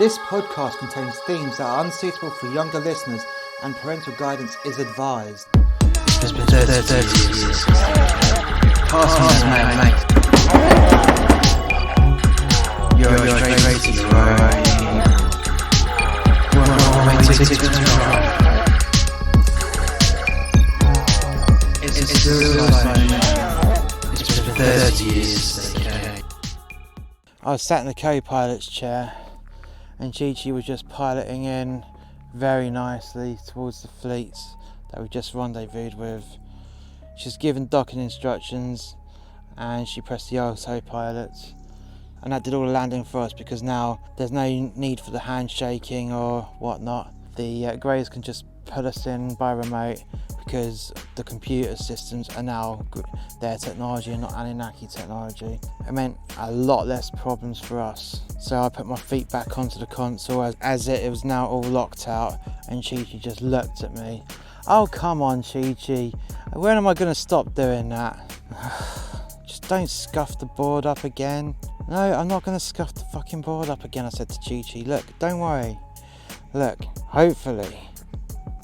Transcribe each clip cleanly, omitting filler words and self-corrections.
This podcast contains themes that are unsuitable for younger listeners and parental guidance is advised. It's been 30 years. Pass me that, mate. You're straight rated, right? It's a suicide mission. It's been 30 years, okay. I was sat in the co-pilot's chair and Chichi was just piloting in very nicely towards the fleets that we just rendezvoused with. She's given docking instructions and she pressed the autopilot, and that did all the landing for us because now there's no need for the handshaking or whatnot. The Greys can just put us in by remote because the computer systems are now their technology and not Anunaki technology. It meant a lot less problems for us. So I put my feet back onto the console as it was now all locked out, and Chichi just looked at me. Oh, come on, Chichi. When am I going to stop doing that? Just don't scuff the board up again. No, I'm not going to scuff the fucking board up again, I said to Chichi. Look, don't worry. Look, hopefully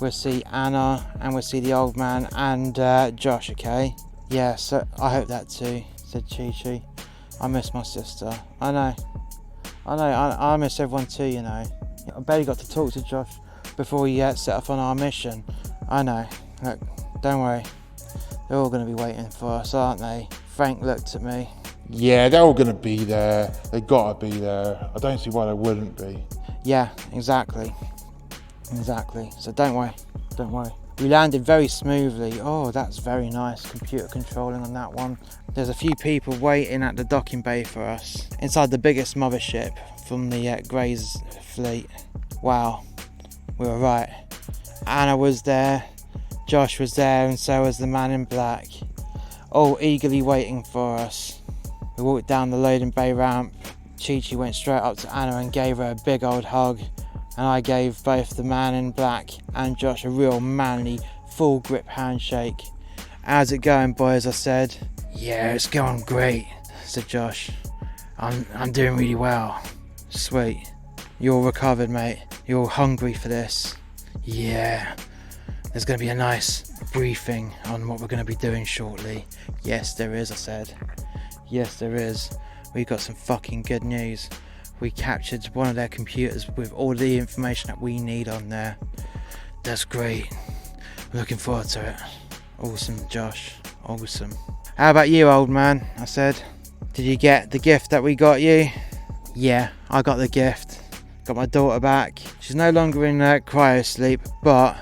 we'll see Anna and we'll see the old man and Josh, okay? Yeah, so I hope that too, said Chichi. I miss my sister. I know. I miss everyone too, you know. I barely got to talk to Josh before we set off on our mission. I know. Look, don't worry. They're all going to be waiting for us, aren't they? Frank looked at me. Yeah, they're all going to be there. They got to be there. I don't see why they wouldn't be. Yeah, exactly. So don't worry. We landed very smoothly. Oh, that's very nice. Computer controlling on that one. There's a few people waiting at the docking bay for us inside the biggest mothership from the Greys fleet. Wow, we were right. Anna was there, Josh was there, and so was the man in black, all eagerly waiting for us. We walked down the loading bay ramp. Chichi went straight up to Anna and gave her a big old hug, and I gave both the man in black and Josh a real manly, full grip handshake. How's it going, boys? I said. Yeah, it's going great, said Josh. I'm doing really well. Sweet. You're all recovered, mate. You're all hungry for this. Yeah. There's going to be a nice briefing on what we're going to be doing shortly. Yes, there is, I said. Yes, there is. We've got some fucking good news. We captured one of their computers with all the information that we need on there. That's great. Looking forward to it. Awesome, Josh. Awesome. How about you, old man? I said. Did you get the gift that we got you? Yeah, I got the gift. Got my daughter back. She's no longer in cryo sleep, but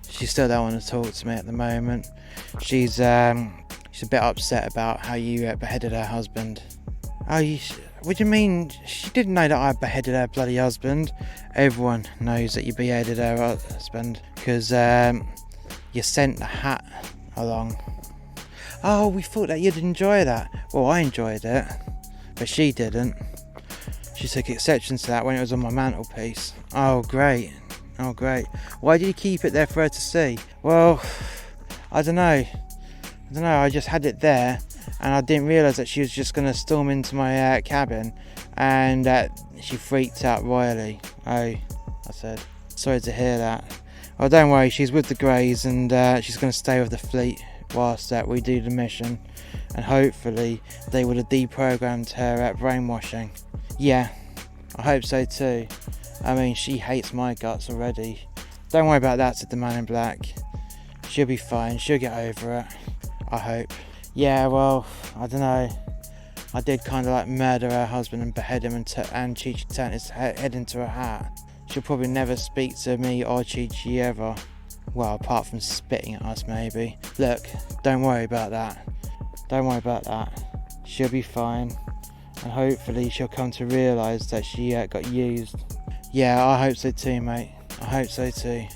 she still don't want to talk to me at the moment. She's a bit upset about how you beheaded her husband. Oh, what do you mean? She didn't know that I beheaded her bloody husband. Everyone knows that you beheaded her husband because you sent the hat along. Oh, we thought that you'd enjoy that. Well, I enjoyed it, but she didn't. She took exception to that when it was on my mantelpiece. Oh, great. Why did you keep it there for her to see? Well, I don't know. I just had it there, and I didn't realise that she was just going to storm into my cabin, and she freaked out royally. Oh, I said. Sorry to hear that. Well, don't worry, she's with the Greys, and she's going to stay with the fleet whilst we do the mission, and hopefully they would have deprogrammed her brainwashing. Yeah, I hope so too. I mean, she hates my guts already. Don't worry about that, said the man in black. She'll be fine, she'll get over it. I hope. Yeah, well, I don't know. I did kind of like murder her husband and behead him and Chichi turned his head into a hat. She'll probably never speak to me or Chichi ever. Well, apart from spitting at us maybe. Look, don't worry about that. She'll be fine. And hopefully she'll come to realise that she got used. Yeah, I hope so too, mate. I hope so too.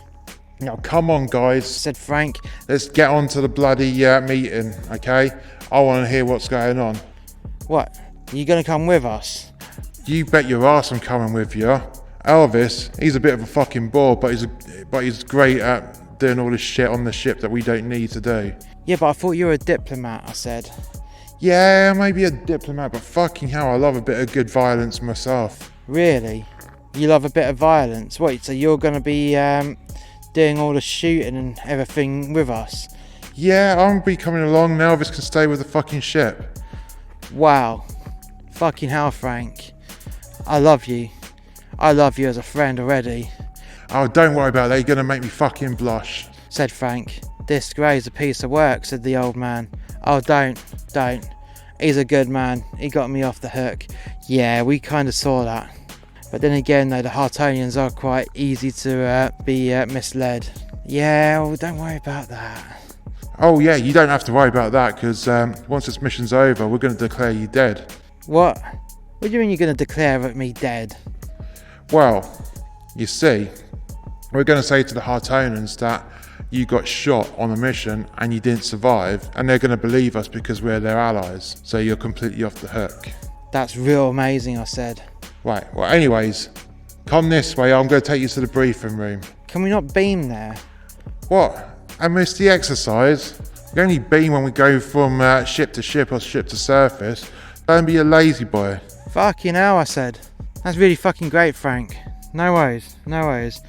Now, come on, guys, said Frank. Let's get on to the bloody meeting, okay? I want to hear what's going on. What? Are you going to come with us? You bet your ass I'm coming with you. Elvis, he's a bit of a fucking bore, but he's great at doing all this shit on the ship that we don't need to do. Yeah, but I thought you were a diplomat, I said. Yeah, maybe a diplomat, but fucking hell, I love a bit of good violence myself. Really? You love a bit of violence. What, so you're going to be doing all the shooting and everything with us? Yeah, I'm gonna be coming along. Now Elvis can stay with the fucking ship. Wow. Fucking hell, Frank. I love you. I love you as a friend already, Oh, don't worry about that. You're gonna make me fucking blush. said Frank. This Gray's a piece of work, said the old man. Oh, don't. He's a good man. He got me off the hook. Yeah, we kind of saw that. But then again, though, the Hartonians are quite easy to be misled. Yeah, well, don't worry about that. Oh yeah, you don't have to worry about that, because once this mission's over, we're gonna declare you dead. What? What do you mean you're going to declare me dead? Well, you see, we're gonna say to the Hartonians that you got shot on a mission and you didn't survive, and they're gonna believe us because we're their allies. So you're completely off the hook. That's real amazing, I said. Right, well anyways, come this way. I'm gonna take you to the briefing room. Can we not beam there? What? I missed the exercise. We only beam when we go from ship to ship or ship to surface. Don't be a lazy boy. Fucking hell, I said. That's really fucking great, Frank. No worries.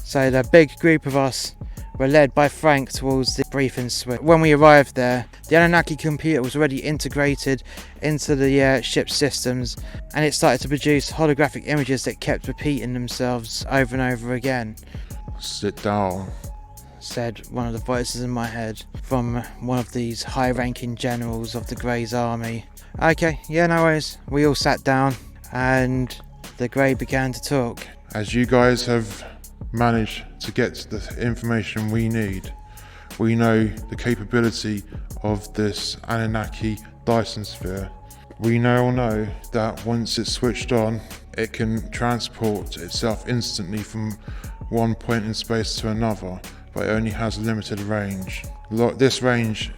So the big group of us were led by Frank towards the briefing suite. When we arrived there, the Anunaki computer was already integrated into the ship's systems, and it started to produce holographic images that kept repeating themselves over and over again. Sit down. Said one of the voices in my head from one of these high-ranking generals of the Grey's army. Okay, yeah, no worries. We all sat down and the Grey began to talk. As you guys have managed to get the information we need, we know the capability of this Anunnaki Dyson sphere. We now know that once it's switched on, it can transport itself instantly from one point in space to another, but it only has a limited range. This range,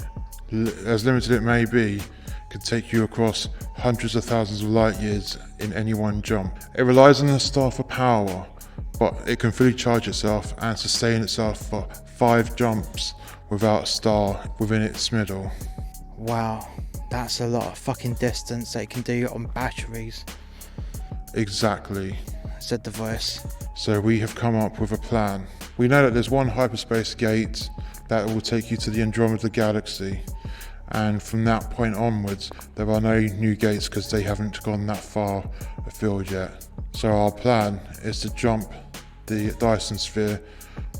as limited it may be, could take you across hundreds of thousands of light years in any one jump. It relies on the star for power, but it can fully charge itself and sustain itself for 5 jumps without a star within its middle. Wow, that's a lot of fucking distance that it can do on batteries. Exactly, said the voice. So we have come up with a plan. We know that there's one hyperspace gate that will take you to the Andromeda galaxy, and from that point onwards there are no new gates because they haven't gone that far afield yet. So our plan is to jump the Dyson sphere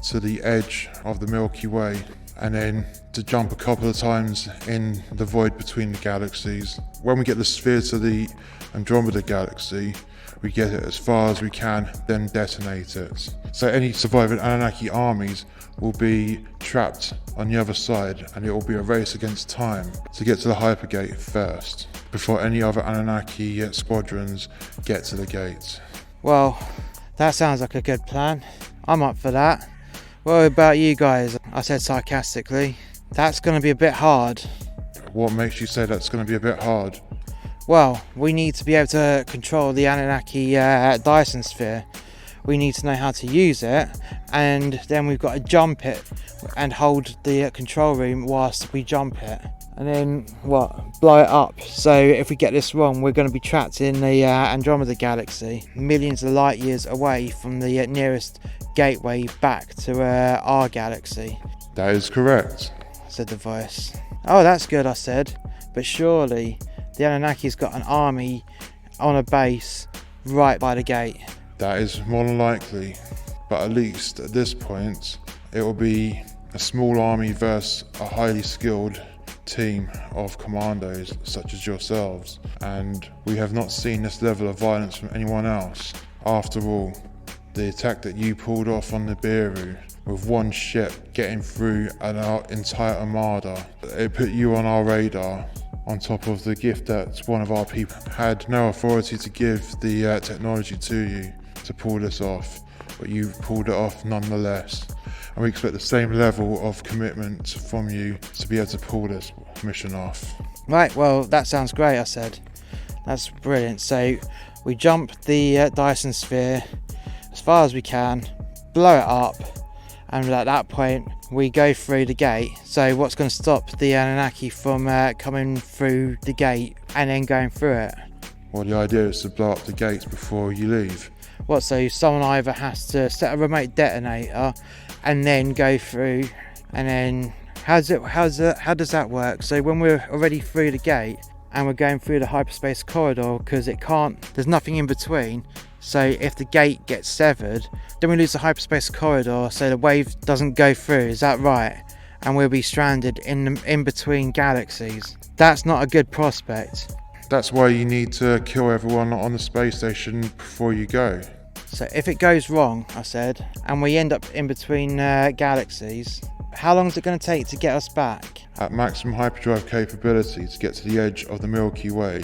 to the edge of the Milky Way, and then to jump a couple of times in the void between the galaxies. When we get the sphere to the Andromeda galaxy, we get it as far as we can, then detonate it. So any surviving Anunnaki armies will be trapped on the other side, and it will be a race against time to get to the hypergate first, before any other Anunnaki squadrons get to the gate. Well, that sounds like a good plan. I'm up for that. What about you guys? I said sarcastically. That's going to be a bit hard. What makes you say that's going to be a bit hard? Well, we need to be able to control the Anunnaki Dyson sphere. We need to know how to use it, and then we've got to jump it and hold the control room whilst we jump it. And then, blow it up. So if we get this wrong, we're going to be trapped in the Andromeda galaxy, millions of light years away from the nearest gateway back to our galaxy. That is correct, said the voice. Oh, that's good, I said. But surely the Anunnaki's got an army on a base right by the gate. That is more than likely, but at least at this point, it will be a small army versus a highly skilled team of commandos such as yourselves, and we have not seen this level of violence from anyone else. After all, the attack that you pulled off on Nibiru, with one ship getting through an entire armada, it put you on our radar, on top of the gift that one of our people had no authority to give the technology to you to pull this off, but you pulled it off nonetheless. And we expect the same level of commitment from you to be able to pull this mission off. Right, well, that sounds great, I said. That's brilliant. So we jump the Dyson sphere as far as we can, blow it up, and at that point we go through the gate. So what's going to stop the Anunnaki from coming through the gate and then going through it? Well, the idea is to blow up the gates before you leave. What, so someone either has to set a remote detonator and then go through, and then how does that work? So when we're already through the gate and we're going through the hyperspace corridor, because there's nothing in between, so if the gate gets severed, then we lose the hyperspace corridor, so the wave doesn't go through, is that right? And we'll be stranded in between galaxies. That's not a good prospect. That's why you need to kill everyone on the space station before you go. So if it goes wrong, I said, and we end up in between galaxies, how long is it going to take to get us back? At maximum hyperdrive capability to get to the edge of the Milky Way,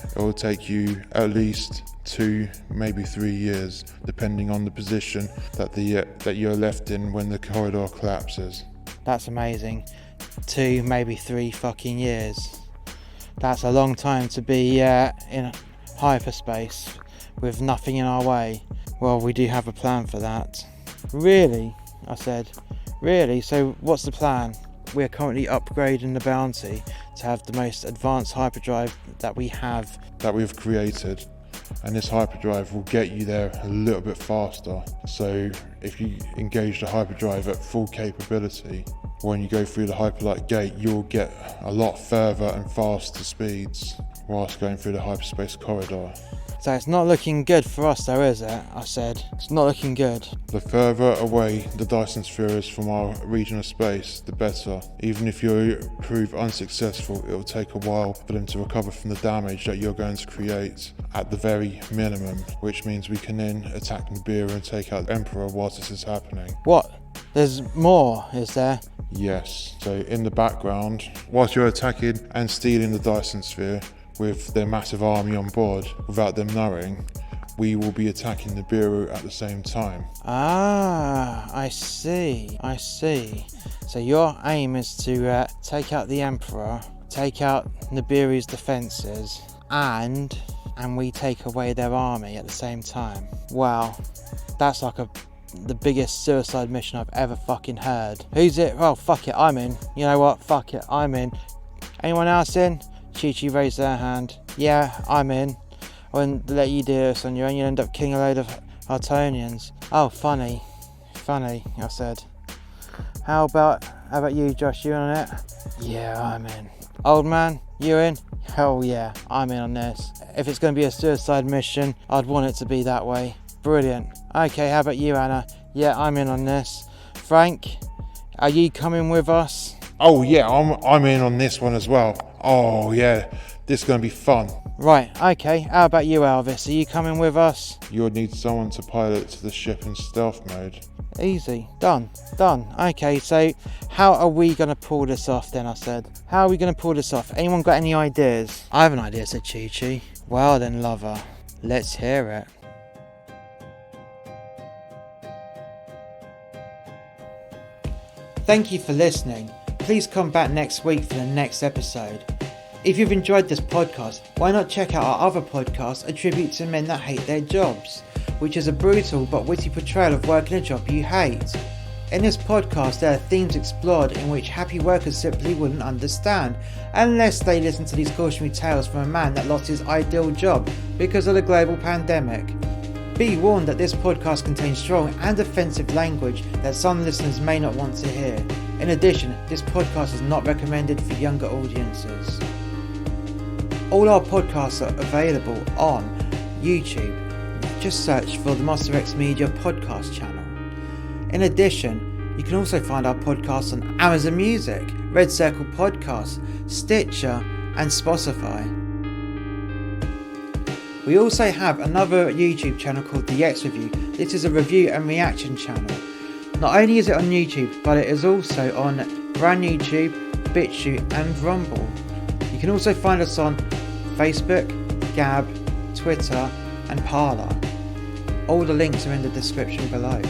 it will take you at least 2, maybe 3 years, depending on the position that you're left in when the corridor collapses. That's amazing. 2, maybe 3 fucking years. That's a long time to be in hyperspace with nothing in our way. Well, we do have a plan for that. Really? I said. Really? So what's the plan? We're currently upgrading the Bounty to have the most advanced hyperdrive that we've created, and this hyperdrive will get you there a little bit faster. So if you engage the hyperdrive at full capability, when you go through the hyperlight gate, you'll get a lot further and faster speeds whilst going through the hyperspace corridor. So it's not looking good for us though, is it? I said. It's not looking good. The further away the Dyson sphere is from our region of space, the better. Even if you prove unsuccessful, it will take a while for them to recover from the damage that you're going to create at the very minimum, which means we can then attack Nibiru and take out the Emperor whilst this is happening. What? There's more, is there? Yes. So in the background, whilst you're attacking and stealing the Dyson sphere, with their massive army on board, without them knowing, we will be attacking Nibiru at the same time. Ah, I see. So your aim is to take out the Emperor, take out Nibiru's defences, and we take away their army at the same time. Wow, that's like the biggest suicide mission I've ever fucking heard. Who's it? Well, fuck it, I'm in. You know what? Fuck it, I'm in. Anyone else in? Chichi raised their hand. Yeah, I'm in. I wouldn't let you do this on your own. You'll end up killing a load of Artonians. Oh, funny, I said. How about you, Josh? You in on it? Yeah, I'm in. Old man, you in? Hell yeah, I'm in on this. If it's going to be a suicide mission, I'd want it to be that way. Brilliant. Okay, how about you, Anna? Yeah, I'm in on this. Frank, are you coming with us? Oh yeah, I'm in on this one as well. Oh yeah, this is going to be fun. Right, okay. How about you, Elvis? Are you coming with us? You'll need someone to pilot to the ship in stealth mode. Easy. Done. Okay, so how are we going to pull this off then, I said. How are we going to pull this off? Anyone got any ideas? I have an idea, said Chichi. Well then, lover, let's hear it. Thank you for listening. Please come back next week for the next episode. If you've enjoyed this podcast, why not check out our other podcast, A Tribute to Men That Hate Their Jobs, which is a brutal but witty portrayal of working a job you hate. In this podcast, there are themes explored in which happy workers simply wouldn't understand, unless they listen to these cautionary tales from a man that lost his ideal job because of the global pandemic. Be warned that this podcast contains strong and offensive language that some listeners may not want to hear. In addition, this podcast is not recommended for younger audiences. All our podcasts are available on YouTube. Just search for the musterxmedia podcast channel. In addition, you can also find our podcasts on Amazon Music, Red Circle Podcasts, Stitcher and Spotify. We also have another YouTube channel called The X Review. This is a review and reaction channel. Not only is it on YouTube, but it is also on Brand YouTube, BitChute and Rumble. You can also find us on Facebook, Gab, Twitter and Parler. All the links are in the description below.